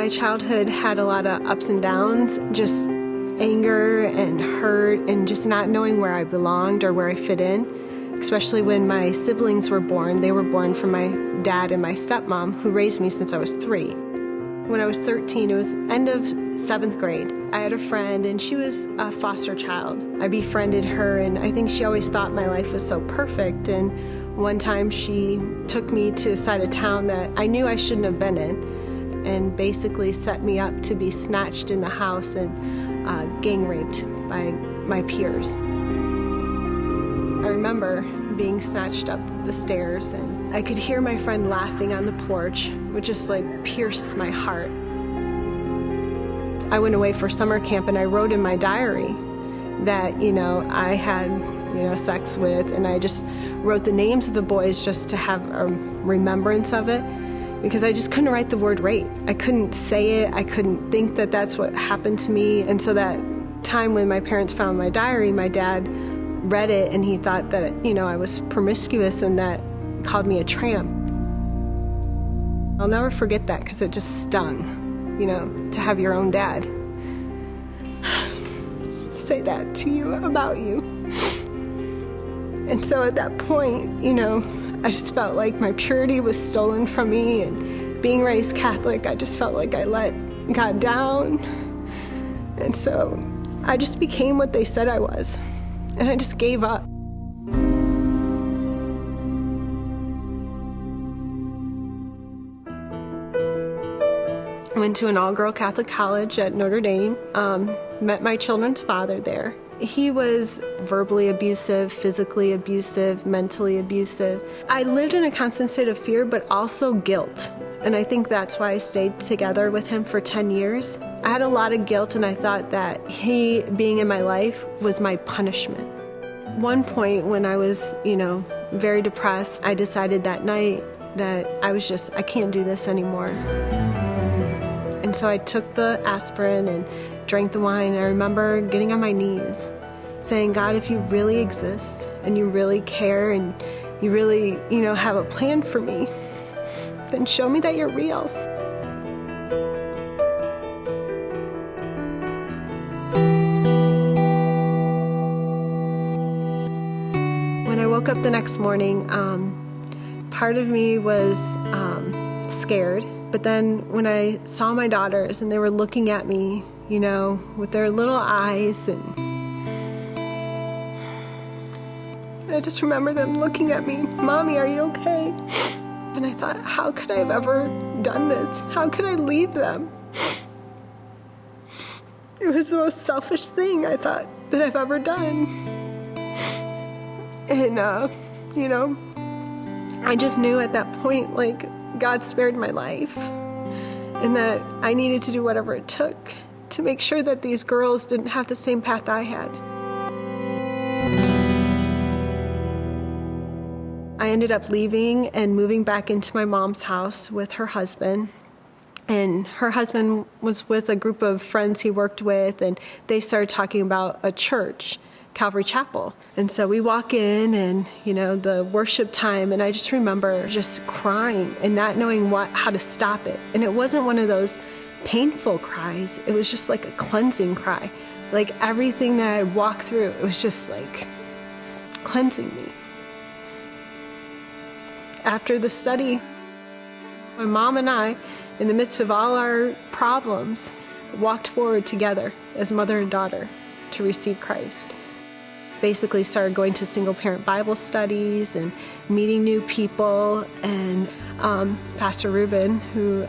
My childhood had a lot of ups and downs, just anger and hurt and just not knowing where I belonged or where I fit in, especially when my siblings were born. They were born from my dad and my stepmom, who raised me since I was 3. When I was 13, it was end of 7th grade. I had a friend, and she was a foster child. I befriended her, and I think she always thought my life was so perfect. And one time she took me to a side of town that I knew I shouldn't have been in, and basically set me up to be snatched in the house and gang raped by my peers. I remember being snatched up the stairs, and I could hear my friend laughing on the porch, which just pierced my heart. I went away for summer camp, and I wrote in my diary that, I had, sex with, and I just wrote the names of the boys just to have a remembrance of it, because I just couldn't write the word rape. I couldn't say it. I couldn't think that that's what happened to me. And so that time when my parents found my diary, my dad read it, and he thought that, I was promiscuous, and that called me a tramp. I'll never forget that, because it just stung, to have your own dad say that to you about you. And so at that point, I just felt like my purity was stolen from me, and being raised Catholic, I just felt like I let God down. And so I just became what they said I was, and I just gave up. I went to an all-girl Catholic college at Notre Dame, met my children's father there. He was verbally abusive, physically abusive, mentally abusive. I lived in a constant state of fear, but also guilt. And I think that's why I stayed together with him for 10 years. I had a lot of guilt, and I thought that he being in my life was my punishment. One point when I was, very depressed, I decided that night that I can't do this anymore. And so I took the aspirin and drank the wine, and I remember getting on my knees saying, God, if you really exist and you really care and you really, have a plan for me, then show me that you're real. When I woke up the next morning, part of me was scared. But then when I saw my daughters and they were looking at me, with their little eyes, and I just remember them looking at me, Mommy, are you okay? And I thought, how could I have ever done this? How could I leave them? It was the most selfish thing I thought that I've ever done. And, I just knew at that point, God spared my life, and that I needed to do whatever it took to make sure that these girls didn't have the same path I had. I ended up leaving and moving back into my mom's house with her husband. And her husband was with a group of friends he worked with, and they started talking about a church, Calvary Chapel. And so we walk in, and, the worship time, and I just remember just crying and not knowing how to stop it. And it wasn't one of those painful cries. It was just like a cleansing cry. Like everything that I walked through, it was just cleansing me. After the study, my mom and I, in the midst of all our problems, walked forward together as mother and daughter to receive Christ. Basically started going to single-parent Bible studies and meeting new people. And Pastor Ruben, who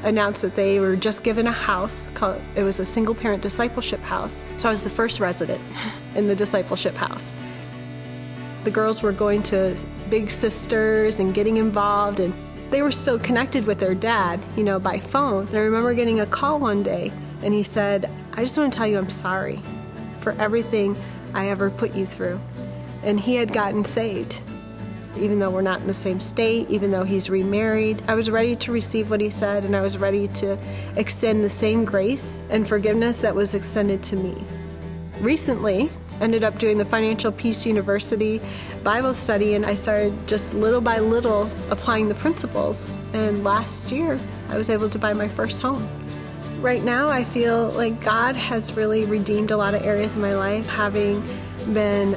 announced that they were just given a house, it was a single-parent discipleship house. So I was the first resident in the discipleship house. The girls were going to Big Sisters and getting involved, and they were still connected with their dad, by phone. And I remember getting a call one day, and he said, I just want to tell you I'm sorry for everything I ever put you through. And he had gotten saved. Even though we're not in the same state, even though he's remarried, I was ready to receive what he said, and I was ready to extend the same grace and forgiveness that was extended to me. Recently, ended up doing the Financial Peace University Bible study, and I started just little by little applying the principles. And last year, I was able to buy my first home. Right now, I feel like God has really redeemed a lot of areas of my life, having been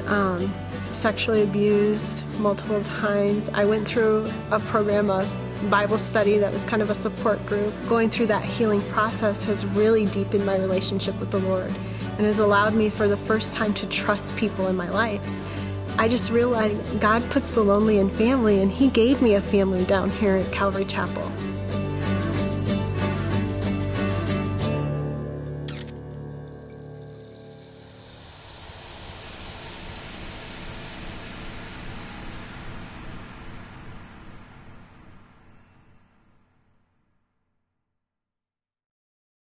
sexually abused multiple times. I went through a program of Bible study that was kind of a support group. Going through that healing process has really deepened my relationship with the Lord and has allowed me for the first time to trust people in my life. I just realized God puts the lonely in family, and He gave me a family down here at Calvary Chapel.